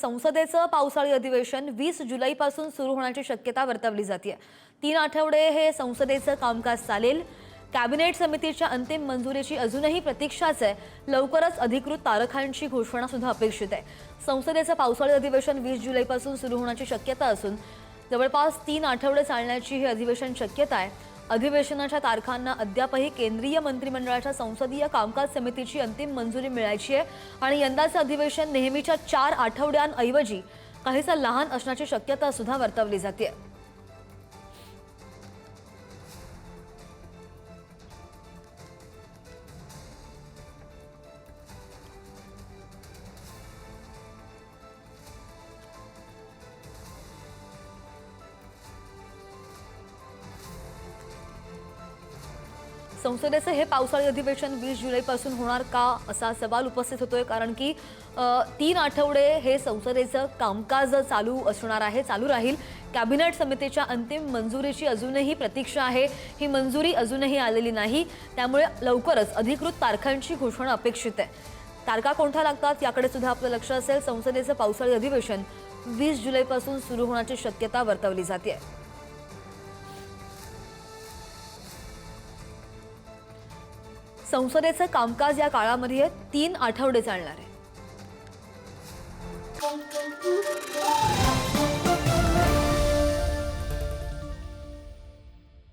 संसदेचं पावसाळी अधिवेशन 20 जुलैपासून सुरू होण्याची शक्यता वर्तवली जाते। 3 आठवडे हे संसदेचं कामकाज चालेल। कॅबिनेट समितीच्या अंतिम मंजुरीची अजूनही प्रतीक्षाच आहे। लवकरच अधिकृत तारखांची घोषणा सुद्धा अपेक्षित आहे। संसदेचं पावसाळी अधिवेशन 20 जुलैपासून सुरू होण्याची शक्यता असून जवळपास 3 आठवडे चालण्याची ही अधिवेशन शक्यता आहे। अधिवेशनाच्या तारखांना अद्यापही केंद्रीय मंत्रिमंडळाच्या संसदीय कामकाज समितीची अंतिम मंजुरी मिळायची आहे आणि यंदाचं अधिवेशन नेहमीच्या 4 आठवड्यांऐवजी काहीसा लहान असण्याची शक्यता सुद्धा वर्तवली जाते। संसदेचं हे पावसाळी अधिवेशन 20 जुलैपासून होणार का असा सवाल उपस्थित होतोय, कारण की 3 आठवडे हे संसदेचं कामकाज चालू असणार आहे, चालू राहील। कॅबिनेट समितीच्या अंतिम मंजुरीची अजूनही प्रतीक्षा आहे। ही मंजुरी अजूनही आलेली नाही, त्यामुळे लवकरच अधिकृत तारखांची घोषणा अपेक्षित आहे। तारखा कोणत्या लागतात याकडे सुद्धा आपलं लक्ष असेल। संसदेचं पावसाळी अधिवेशन 20 जुलैपासून सुरू होण्याची शक्यता वर्तवली जाते। संसदेचं कामकाज या काळामध्ये 3 आठवडे चालणार आहे।